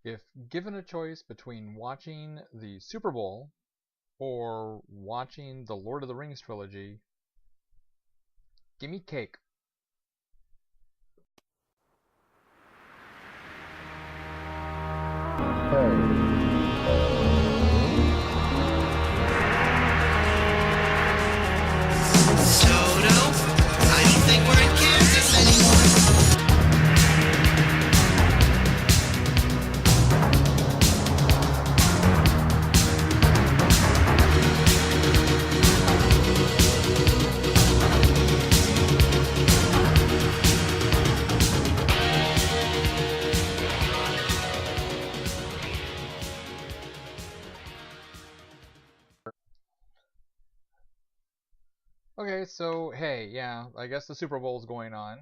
If given a choice between watching the Super Bowl or watching the Lord of the Rings trilogy, give me cake. Okay, so hey, yeah, I guess the Super Bowl's going on.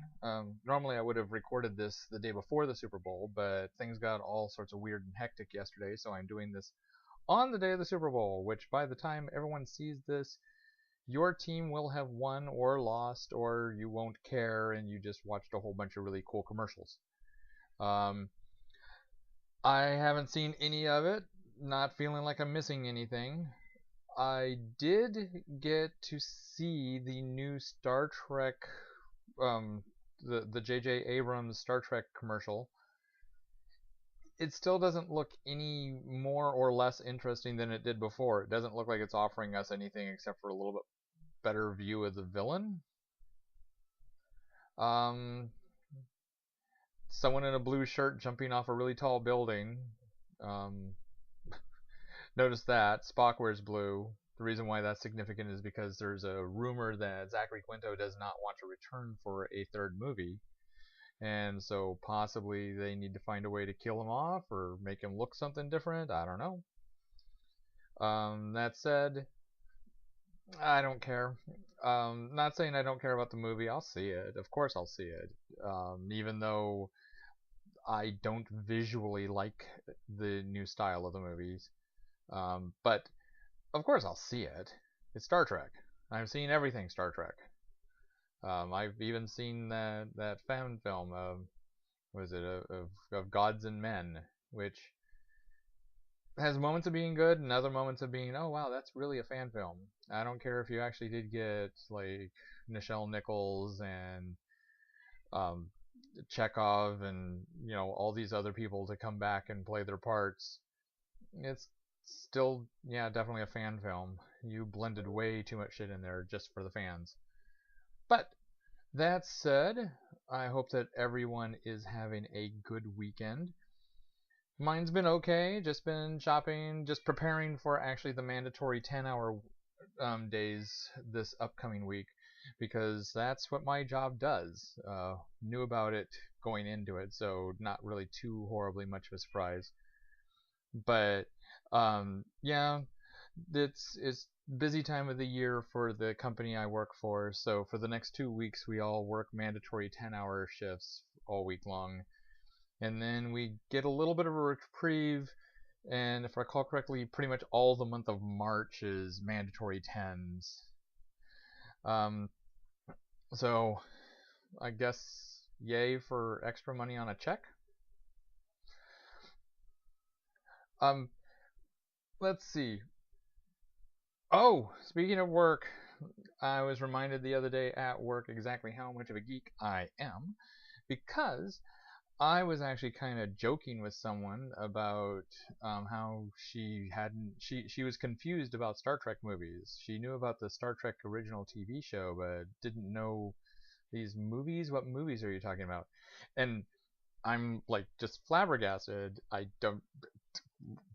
Normally I would have recorded this the day before the Super Bowl, but things got all sorts of weird and hectic yesterday, so I'm doing this on the day of the Super Bowl, which by the time everyone sees this, your team will have won or lost, or you won't care and you just watched a whole bunch of really cool commercials. Um, I haven't seen any of it, not feeling like I'm missing anything. I did get to see the new Star Trek, um, the J.J. Abrams Star Trek commercial. It still doesn't look any more or less interesting than it did before. It doesn't look like it's offering us anything except for a little bit better view of the villain. Um, Someone in a blue shirt jumping off a really tall building. Um, Notice that Spock wears blue. The reason why that's significant is because there's a rumor that Zachary Quinto does not want to return for a third movie, and so possibly they need to find a way to kill him off or make him look something different. I don't know. That said, I don't care. Not saying I don't care about the movie. I'll see it. Of course, I'll see it. Even though I don't visually like the new style of the movies. But of course I'll see it. It's Star Trek. I've seen everything Star Trek. I've even seen that fan film was it of Gods and Men, which has moments of being good and other moments of being, oh wow, that's really a fan film. I don't care if you actually did get like Nichelle Nichols and um, Chekhov and all these other people to come back and play their parts. It's still, yeah, definitely a fan film. You blended way too much shit in there just for the fans. But that said, I hope that everyone is having a good weekend. Mine's been okay. Just been shopping, just preparing for actually the mandatory 10-hour days this upcoming week because that's what my job does. Knew about it going into it, so not really too horribly much of a surprise. But yeah, it's busy time of the year for the company I work for. So for the next 2 weeks, we all work mandatory 10-hour shifts all week long, and then we get a little bit of a reprieve. And if I recall correctly, pretty much all the month of March is mandatory tens. Um, so I guess yay for extra money on a check. Um, let's see. Oh, speaking of work, I was reminded the other day at work exactly how much of a geek I am because I was actually kind of joking with someone about how she was confused about Star Trek movies. She knew about the Star Trek original TV show, but didn't know these movies. What movies are you talking about? And I'm like just flabbergasted. I don't.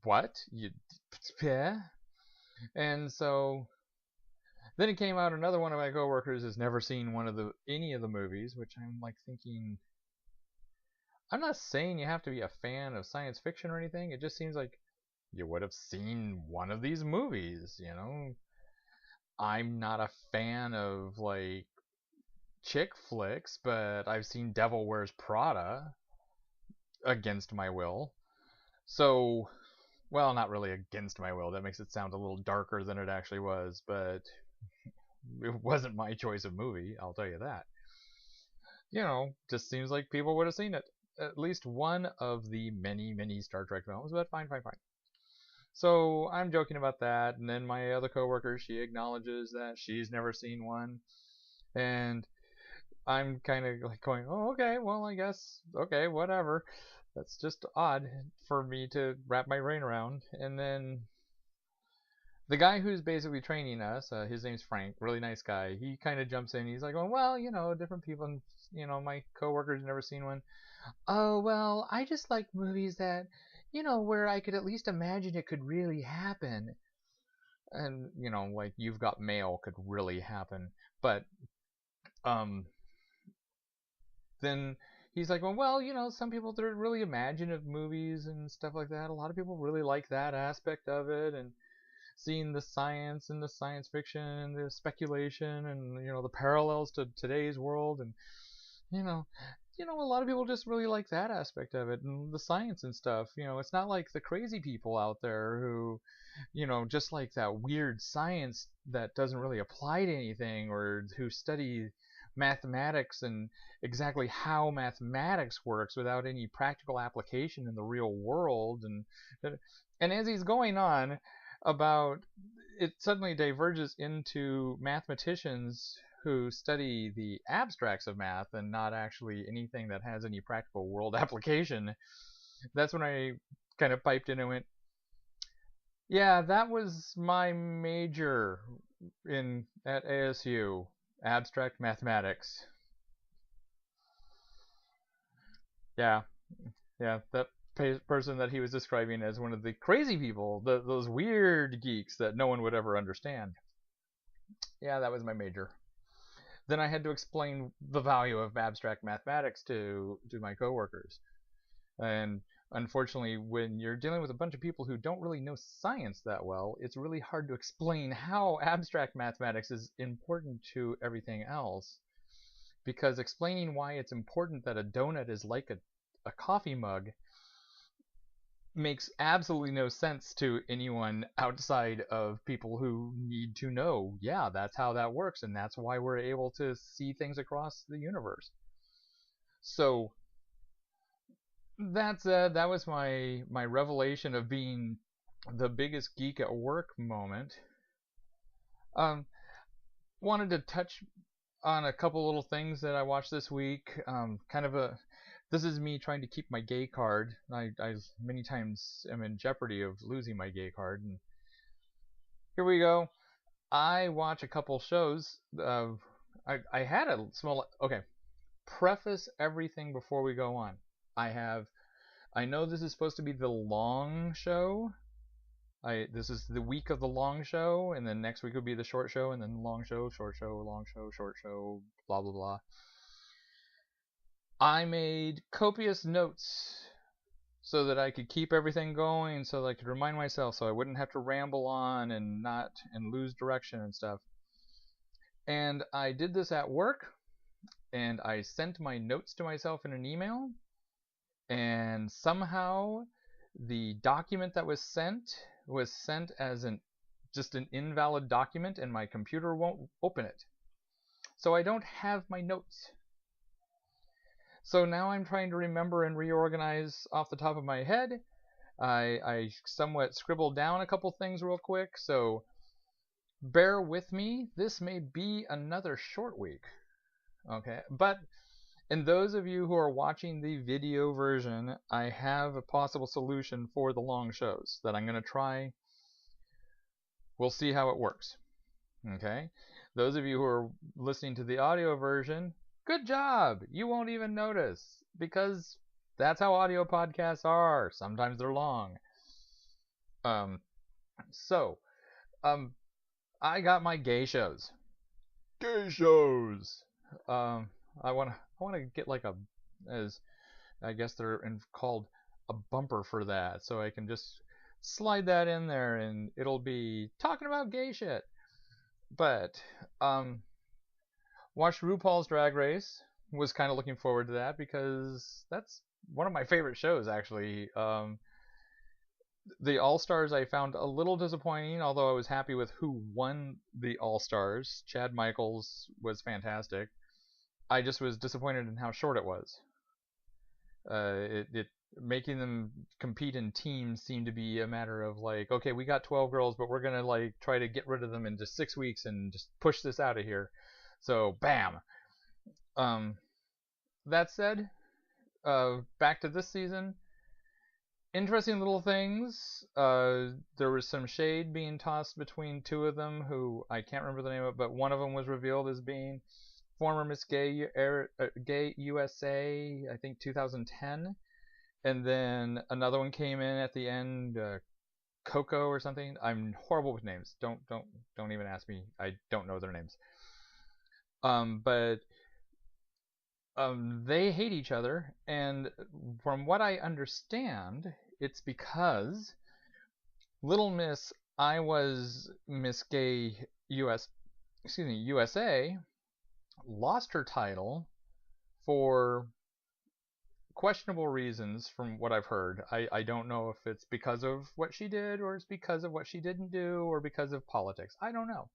What you? Yeah. And so then it came out another one of my coworkers has never seen any of the movies, which I'm like thinking. I'm not saying you have to be a fan of science fiction or anything. It just seems like you would have seen one of these movies. I'm not a fan of like chick flicks, but I've seen Devil Wears Prada against my will. So, well, not really against my will. That makes it sound a little darker than it actually was, but it wasn't my choice of movie, I'll tell you that. Just seems like people would have seen it. at least one of the many, many Star Trek films, but fine, fine, fine. So I'm joking about that, and then my other coworker, she acknowledges that she's never seen one, and I'm kind of like going, oh, okay, well, I guess, okay, whatever. That's just odd for me to wrap my brain around. And then the guy who's basically training us, his name's Frank, really nice guy. He kind of jumps in. He's like, well, different people, my coworker's never seen one. Oh, well, I just like movies that, where I could at least imagine it could really happen. And, like You've Got Mail could really happen. But, then he's like, well, some people, they're really imaginative movies and stuff like that. A lot of people really like that aspect of it, and seeing the science and the science fiction and the speculation and the parallels to today's world, and you know a lot of people just really like that aspect of it and the science and stuff. It's not like the crazy people out there who just like that weird science that doesn't really apply to anything, or who study mathematics and exactly how mathematics works without any practical application in the real world. And as he's going on about, it suddenly diverges into mathematicians who study the abstracts of math and not actually anything that has any practical world application. That's when I kind of piped in and went, yeah, that was my major at ASU, abstract mathematics. Yeah, that person that he was describing as one of the crazy people, those weird geeks that no one would ever understand. Yeah, that was my major. Then I had to explain the value of abstract mathematics to my coworkers. And unfortunately, when you're dealing with a bunch of people who don't really know science that well, it's really hard to explain how abstract mathematics is important to everything else. Because explaining why it's important that a donut is like a coffee mug makes absolutely no sense to anyone outside of people who need to know, yeah, that's how that works, and that's why we're able to see things across the universe. So that was my revelation of being the biggest geek at work moment. Wanted to touch on a couple little things that I watched this week. This is me trying to keep my gay card. I many times am in jeopardy of losing my gay card. And here we go. I watch a couple shows. I had a small... Okay, preface everything before we go on. I know this is supposed to be the long show. This is the week of the long show, and then next week will be the short show, and then the long show, short show, long show, short show, blah, blah, blah. I made copious notes so that I could keep everything going, so that I could remind myself, so I wouldn't have to ramble on and lose direction and stuff. And I did this at work, and I sent my notes to myself in an email, and somehow the document that was sent as just an invalid document, and my computer won't open it. So I don't have my notes. So now I'm trying to remember and reorganize off the top of my head. I somewhat scribbled down a couple things real quick, so bear with me. This may be another short week. Okay, but and those of you who are watching the video version, I have a possible solution for the long shows that I'm going to try. We'll see how it works. Okay? Those of you who are listening to the audio version, good job! You won't even notice, because that's how audio podcasts are. Sometimes they're long. I got my gay shows. Gay shows! I want to get like as I guess they're called a bumper for that, so I can just slide that in there and it'll be talking about gay shit. But watched RuPaul's Drag Race. Was kind of looking forward to that because that's one of my favorite shows, actually. The All-Stars I found a little disappointing, although I was happy with who won the All-Stars. Chad Michaels was fantastic. I just was disappointed in how short it was. It making them compete in teams seemed to be a matter of like, okay, we got 12 girls, but we're gonna like try to get rid of them in just 6 weeks and just push this out of here. So bam. Um, that said, back to this season. Interesting little things. There was some shade being tossed between two of them, who I can't remember the name of, but one of them was revealed as being former Miss Gay USA, I think 2010, and then another one came in at the end, Coco or something. I'm horrible with names. Don't even ask me. I don't know their names. But they hate each other, and from what I understand, it's because Little Miss I Was Miss Gay USA lost her title for questionable reasons from what I've heard. I don't know if it's because of what she did, or it's because of what she didn't do, or because of politics. I don't know.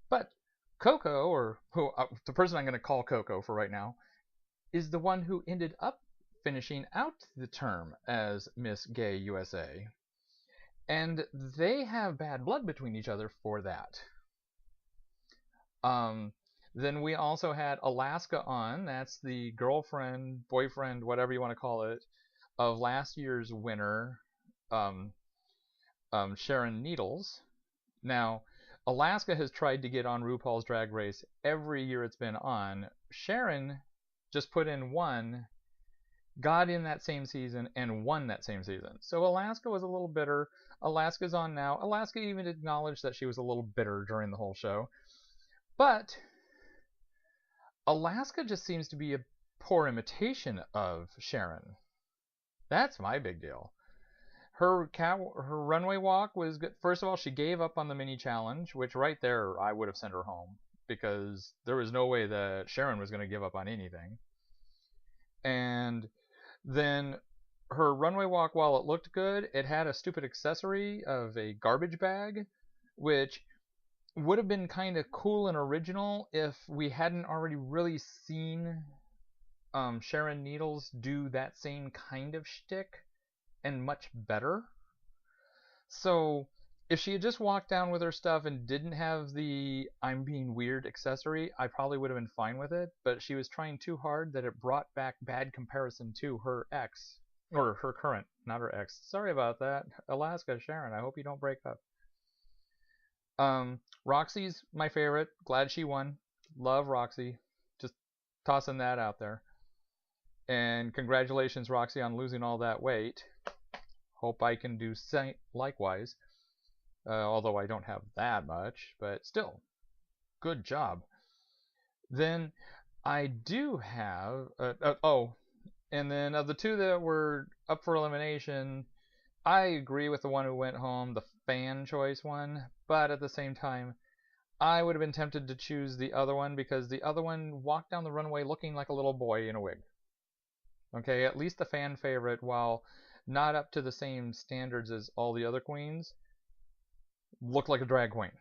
But Coco, or who the person I'm going to call Coco for right now, is the one who ended up finishing out the term as Miss Gay USA. And they have bad blood between each other for that. Then we also had Alaska on. That's the girlfriend, boyfriend, whatever you want to call it, of last year's winner, Sharon Needles. Now, Alaska has tried to get on RuPaul's Drag Race every year it's been on. Sharon just put in one, got in that same season, and won that same season. So Alaska was a little bitter. Alaska's on now. Alaska even acknowledged that she was a little bitter during the whole show. But Alaska just seems to be a poor imitation of Sharon. That's my big deal. Her runway walk was good. First of all, she gave up on the mini challenge, which right there I would have sent her home, because there was no way that Sharon was going to give up on anything. And then her runway walk, while it looked good, it had a stupid accessory of a garbage bag, which would have been kind of cool and original if we hadn't already really seen Sharon Needles do that same kind of shtick, and much better. So if she had just walked down with her stuff and didn't have the I'm being weird accessory, I probably would have been fine with it. But she was trying too hard that it brought back bad comparison to her ex. Or her current, not her ex. Sorry about that. Alaska, Sharon, I hope you don't break up. Roxy's my favorite. Glad she won. Love Roxy. Just tossing that out there. And congratulations, Roxy, on losing all that weight. Hope I can do likewise. Although I don't have that much, but still, good job. Then I do have... and then of the two that were up for elimination, I agree with the one who went home, the fan choice one, but at the same time, I would have been tempted to choose the other one, because the other one walked down the runway looking like a little boy in a wig. Okay, at least the fan favorite, while not up to the same standards as all the other queens, looked like a drag queen.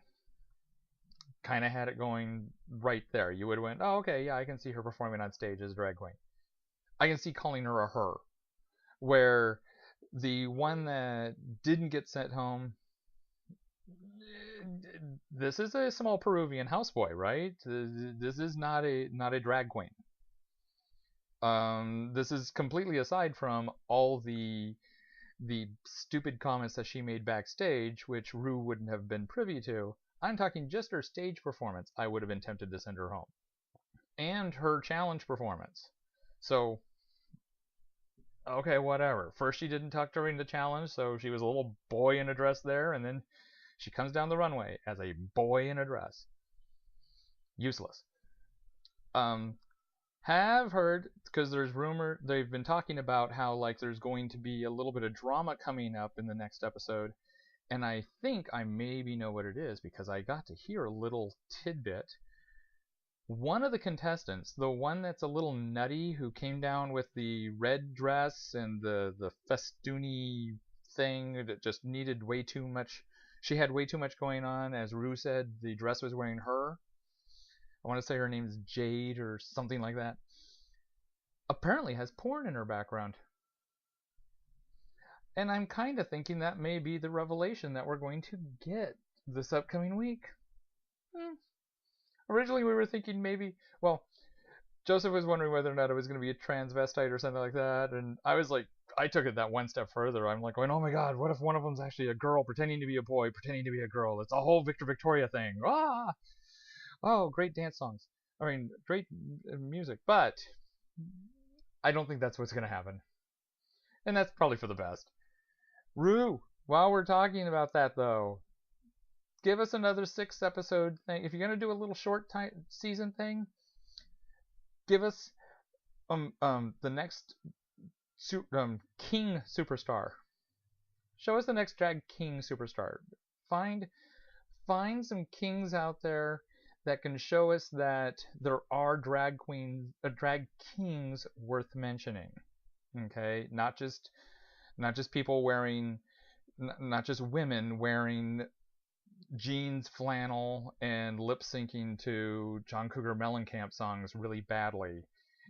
Kind of had it going right there. You would have went, oh, okay, yeah, I can see her performing on stage as a drag queen. I can see calling her a her. Where the one that didn't get sent home, this is a small Peruvian houseboy, right? This is not a drag queen. This is completely aside from all the stupid comments that she made backstage, which Rue wouldn't have been privy to. I'm talking just her stage performance. I would have been tempted to send her home, and her challenge performance. So, okay, whatever. First, she didn't talk during the challenge, so she was a little boy in a dress there, and then she comes down the runway as a boy in a dress. Useless. Have heard, because there's rumor, they've been talking about how like there's going to be a little bit of drama coming up in the next episode, and I think I maybe know what it is, because I got to hear a little tidbit. One of the contestants, the one that's a little nutty, who came down with the red dress and the festoony thing that just needed way too much, she had way too much going on, as Rue said, the dress was wearing her. I want to say her name's Jade or something like that. apparently has porn in her background. And I'm kind of thinking that may be the revelation that we're going to get this upcoming week. Hmm. Originally, we were thinking maybe, well, Joseph was wondering whether or not it was going to be a transvestite or something like that, and I was like, I took it that one step further. I'm like going, oh my god, what if one of them's actually a girl pretending to be a boy, pretending to be a girl? It's a whole Victor Victoria thing. Ah! Oh, great dance songs. I mean, great music, but I don't think that's what's going to happen. And that's probably for the best. Rue, while we're talking about that though, give us another 6 episode thing. If you're going to do a little short season thing, give us the next King Superstar. Show us the next drag King Superstar. Find some kings out there that can show us that there are drag kings worth mentioning. Okay, not just people wearing, not just women wearing jeans, flannel, and lip syncing to John Cougar Mellencamp songs really badly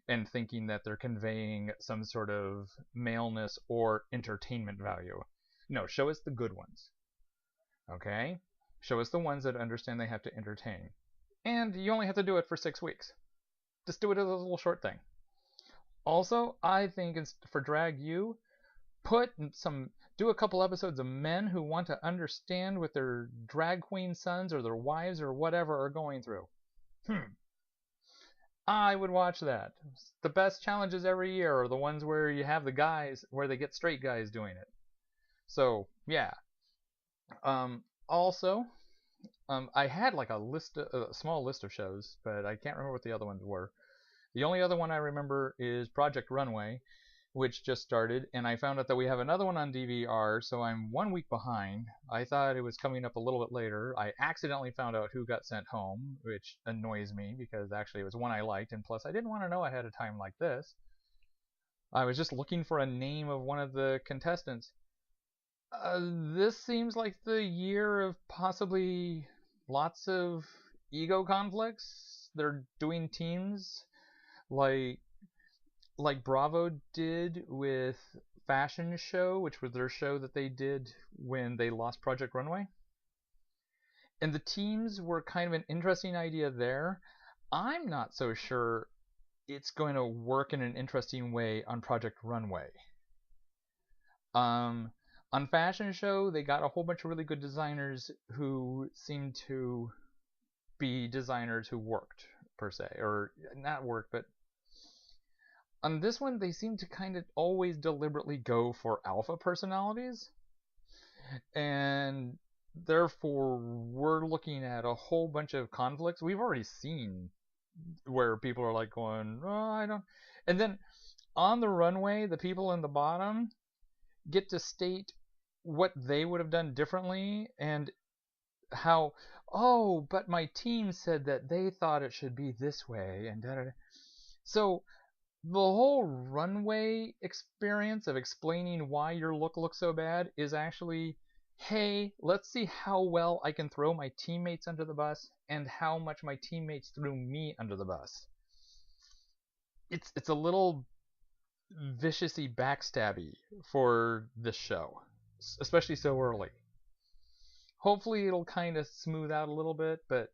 and thinking that they're conveying some sort of maleness or entertainment value. No, show us the good ones. Okay? Show us the ones that understand they have to entertain. And you only have to do it for 6 weeks. Just do it as a little short thing. Also, I think for Drag U, do a couple episodes of men who want to understand what their drag queen sons or their wives or whatever are going through. I would watch that. The best challenges every year are the ones where you have the guys, where they get straight guys doing it. So, yeah. Also, I had like a small list of shows, but I can't remember what the other ones were. The only other one I remember is Project Runway, which just started, and I found out that we have another one on DVR, so I'm 1 week behind. I thought it was coming up a little bit later. I accidentally found out who got sent home, which annoys me because actually it was one I liked, and plus I didn't want to know ahead of time like this. I was just looking for a name of one of the contestants. This seems like the year of possibly lots of ego conflicts. They're doing teams like Bravo did with Fashion Show, which was their show that they did when they lost Project Runway. And the teams were kind of an interesting idea there. I'm not so sure it's going to work in an interesting way on Project Runway. On Fashion Show, they got a whole bunch of really good designers who seemed to be designers who worked, per se. Or not work, but on this one, they seem to kind of always deliberately go for alpha personalities. And therefore, we're looking at a whole bunch of conflicts. We've already seen where people are like going, oh, I don't. And then on the runway, the people in the bottom get to state what they would have done differently and how, oh, but my team said that they thought it should be this way, and da-da-da. So the whole runway experience of explaining why your look looks so bad is actually, hey, let's see how well I can throw my teammates under the bus and how much my teammates threw me under the bus. It's a little viciously backstabby for this show, especially so early. Hopefully it'll kind of smooth out a little bit, but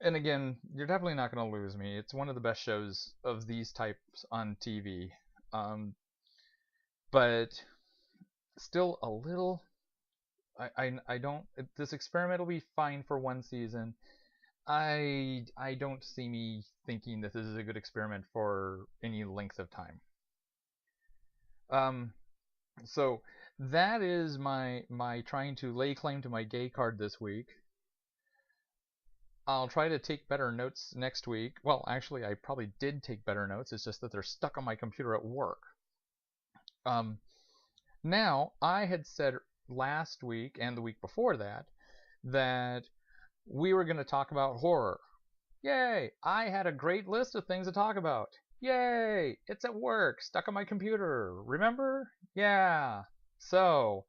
and again, you're definitely not going to lose me. It's one of the best shows of these types on TV. But still a little, I don't, this experiment will be fine for 1 season. I don't see me thinking that this is a good experiment for any length of time. So that is my trying to lay claim to my gay card this week. I'll try to take better notes next week. Well, actually, I probably did take better notes. It's just that they're stuck on my computer at work. Now, I had said last week and the week before that we were going to talk about horror. Yay! I had a great list of things to talk about. Yay! It's at work, stuck on my computer. Remember? Yeah. So,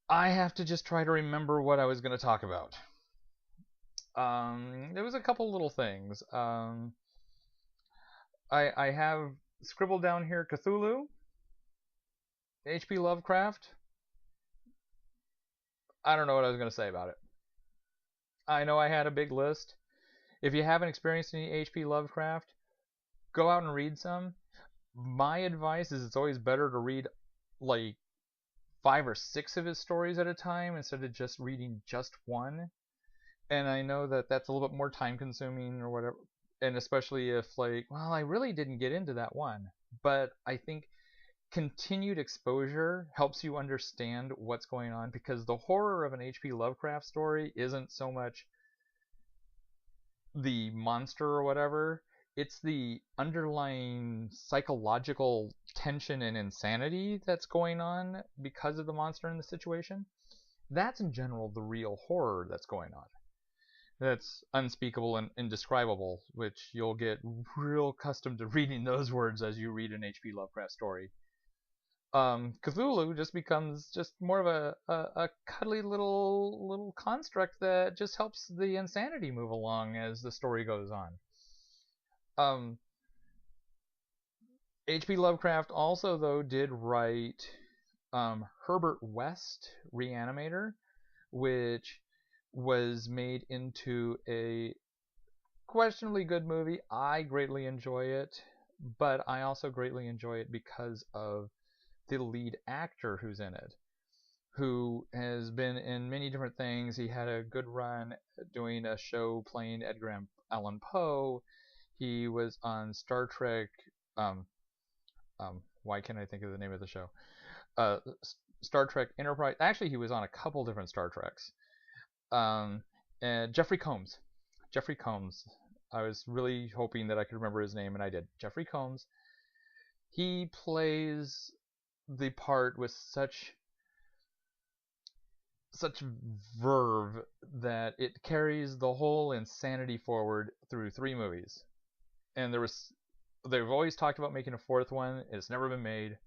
I have to just try to remember what I was going to talk about. There was a couple little things. I have scribbled down here Cthulhu, H.P. Lovecraft. I don't know what I was going to say about it. I know I had a big list. If you haven't experienced any H.P. Lovecraft, go out and read some. My advice is it's always better to read like 5 or 6 of his stories at a time instead of just reading just one. And I know that that's a little bit more time consuming or whatever, and especially if like, well, I really didn't get into that one. But I think continued exposure helps you understand what's going on, because the horror of an H.P. Lovecraft story isn't so much the monster or whatever, it's the underlying psychological tension and insanity that's going on because of the monster in the situation. That's in general the real horror that's going on. That's unspeakable and indescribable, which you'll get real accustomed to reading those words as you read an H.P. Lovecraft story. Cthulhu just becomes just more of a cuddly little construct that just helps the insanity move along as the story goes on. H.P. Lovecraft also, though, did write Herbert West, Reanimator, which was made into a questionably good movie. I greatly enjoy it, but I also greatly enjoy it because of the lead actor who's in it, who has been in many different things. He had a good run doing a show playing Edgar Allan Poe. He was on Star Trek. Why can't I think of the name of the show? Uh, Star Trek Enterprise. Actually, he was on a couple different Star Treks. And Jeffrey Combs. Jeffrey Combs. I was really hoping that I could remember his name, and I did. Jeffrey Combs. He plays the part with such verve that it carries the whole insanity forward through 3 movies. And they've always talked about making a 4th one. It's never been made.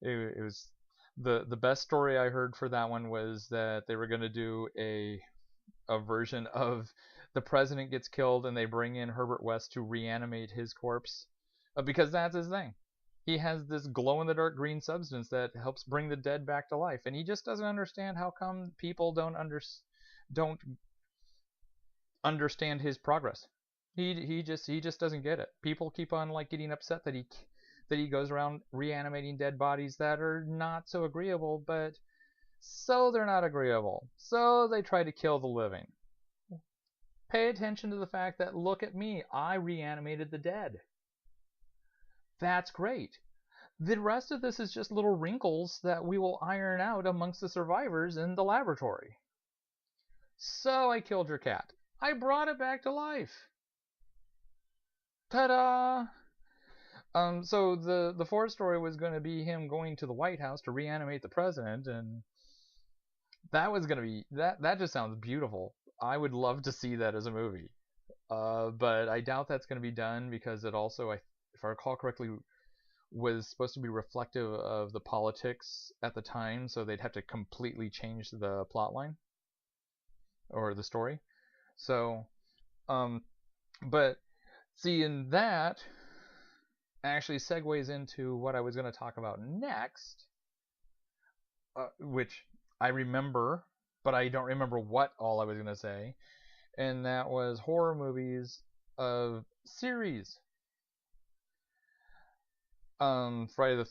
It was the best story I heard for that one was that they were going to do a version of the president gets killed and they bring in Herbert West to reanimate his corpse, because that's his thing. He has this glow-in-the-dark green substance that helps bring the dead back to life, and he just doesn't understand how come people don't understand his progress. He just doesn't get it. People keep on like getting upset that he goes around reanimating dead bodies that are not so agreeable, but so they're not agreeable, so they try to kill the living. Pay attention to the fact that, look at me, I reanimated the dead. That's great. The rest of this is just little wrinkles that we will iron out amongst the survivors in the laboratory. So I killed your cat. I brought it back to life. Ta-da! So the 4th story was going to be him going to the White House to reanimate the president, and that was going to be that just sounds beautiful. I would love to see that as a movie. But I doubt that's going to be done, because it also, if I recall correctly, was supposed to be reflective of the politics at the time, so they'd have to completely change the plot line or the story. So, but see, in that actually segues into what I was going to talk about next, which I remember, but I don't remember what all I was going to say, and that was horror movies of series. Friday the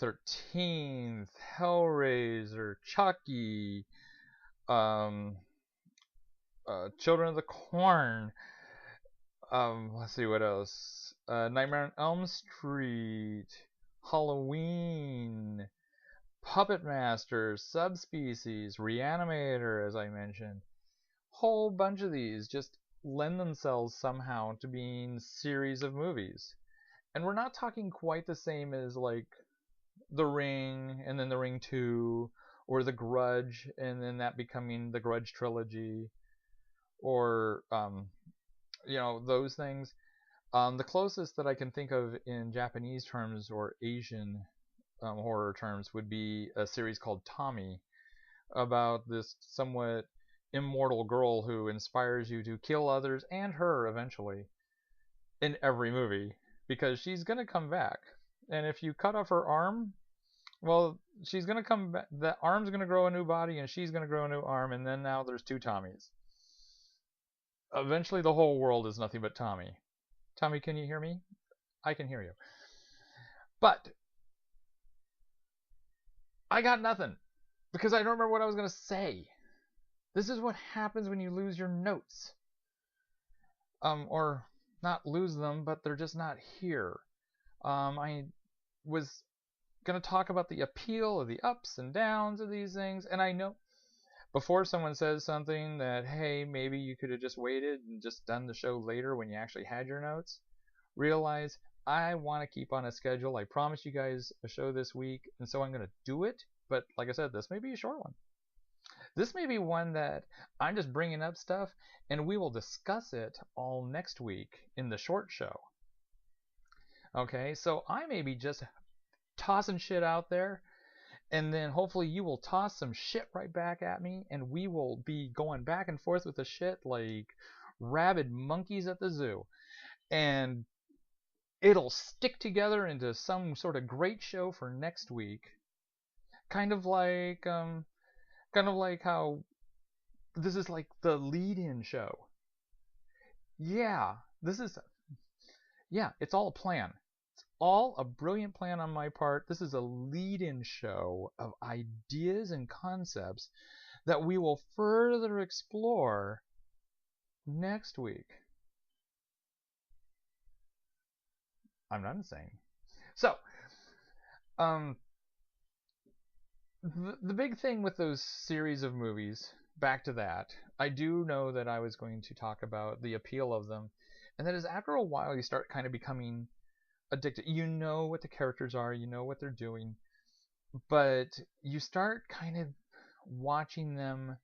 13th, Hellraiser, Chucky, Children of the Corn. Let's see what else. Nightmare on Elm Street, Halloween, Puppet Master, Subspecies, Reanimator, as I mentioned. Whole bunch of these just lend themselves somehow to being series of movies. And we're not talking quite the same as like The Ring and then The Ring 2, or The Grudge and then that becoming the Grudge trilogy, or those things. The closest that I can think of in Japanese terms or Asian horror terms would be a series called Tommy, about this somewhat immortal girl who inspires you to kill others and her eventually in every movie. because she's gonna come back. And if you cut off her arm, well, she's gonna come back. The arm's gonna grow a new body, and she's gonna grow a new arm, and then now there's two Tommies. Eventually, the whole world is nothing but Tommy. Tommy, can you hear me? I can hear you. But I got nothing because I don't remember what I was gonna say. This is what happens when you lose your notes. Or not lose them, but they're just not here. I was going to talk about the appeal of the ups and downs of these things, and I know before someone says something that, hey, maybe you could have just waited and just done the show later when you actually had your notes, realize I want to keep on a schedule. I promised you guys a show this week, and so I'm going to do it, but like I said, this may be a short one. This may be one that I'm just bringing up stuff, and we will discuss it all next week in the short show. Okay, so I may be just tossing shit out there, and then hopefully you will toss some shit right back at me, and we will be going back and forth with the shit like rabid monkeys at the zoo. And it'll stick together into some sort of great show for next week. Kind of like how this is like the lead-in show. Yeah, it's all a plan. It's all a brilliant plan on my part. This is a lead-in show of ideas and concepts that we will further explore next week. I'm not insane. So, the big thing with those series of movies, back to that, I do know that I was going to talk about the appeal of them, and that is after a while you start kind of becoming addicted. You know what the characters are, you know what they're doing, but you start kind of watching them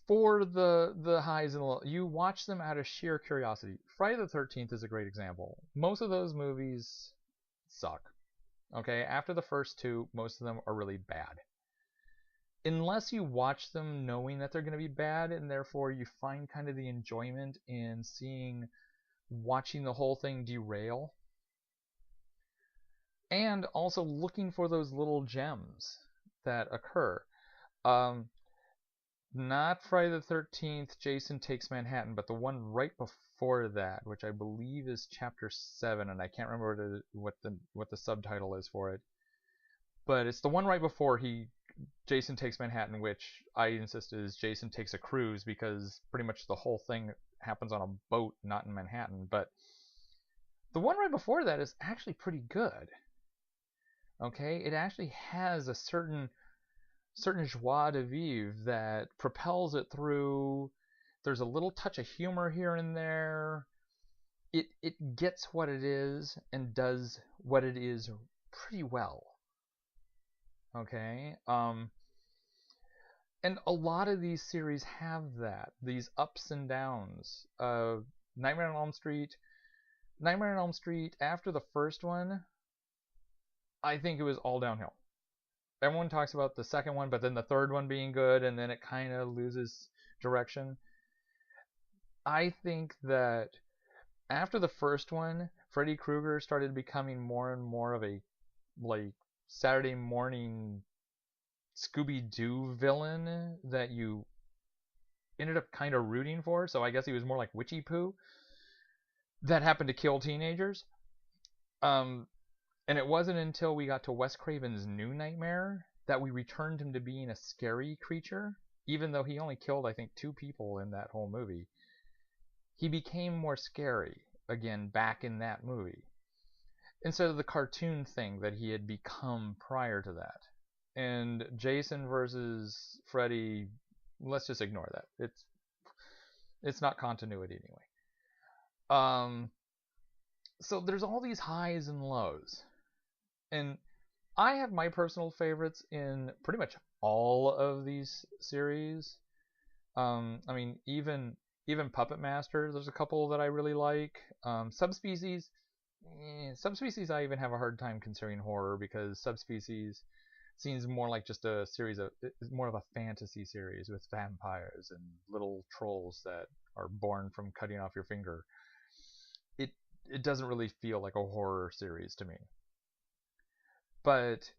for the highs and lows. You watch them out of sheer curiosity. Friday the 13th is a great example. Most of those movies suck. Okay, after the first two, most of them are really bad. Unless you watch them knowing that they're going to be bad, and therefore you find kind of the enjoyment in watching the whole thing derail. And also looking for those little gems that occur. Not Friday the 13th, Jason Takes Manhattan, but the one right before that, which I believe is Chapter 7, and I can't remember what the subtitle is for it. But it's the one right before Jason Takes Manhattan, which I insist is Jason Takes a Cruise, because pretty much the whole thing happens on a boat, not in Manhattan. But the one right before that is actually pretty good. Okay, it actually has a certain joie de vivre that propels it through. There's a little touch of humor here and there. It gets what it is and does what it is pretty well. Okay? And a lot of these series have that. These ups and downs. Nightmare on Elm Street, after the first one, I think it was all downhill. Everyone talks about the second one, but then the third one being good, and then it kind of loses direction. I think that after the first one, Freddy Krueger started becoming more and more of a like Saturday morning Scooby-Doo villain that you ended up kind of rooting for. So I guess he was more like Witchy Poo that happened to kill teenagers. And it wasn't until we got to Wes Craven's New Nightmare that we returned him to being a scary creature, even though he only killed, I think, 2 people in that whole movie. He became more scary again back in that movie, instead of the cartoon thing that he had become prior to that. And Jason versus Freddy, let's just ignore that. It's not continuity anyway. So there's all these highs and lows. And I have my personal favorites in pretty much all of these series. I mean, even Puppet Master, there's a couple that I really like. Subspecies, I even have a hard time considering horror, because Subspecies seems more like just a series of, it's more of a fantasy series with vampires and little trolls that are born from cutting off your finger. It it doesn't really feel like a horror series to me. But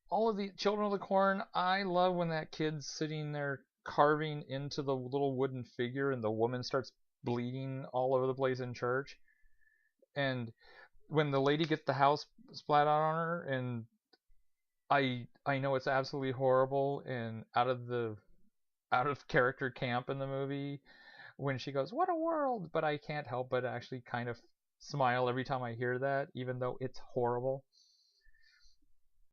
all of the Children of the Corn, I love when that kid's sitting there carving into the little wooden figure and the woman starts bleeding all over the place in church. And when the lady gets the house splat out on her, and I know it's absolutely horrible and out of character camp in the movie when she goes, "What a world!" But I can't help but actually kind of smile every time I hear that, even though it's horrible.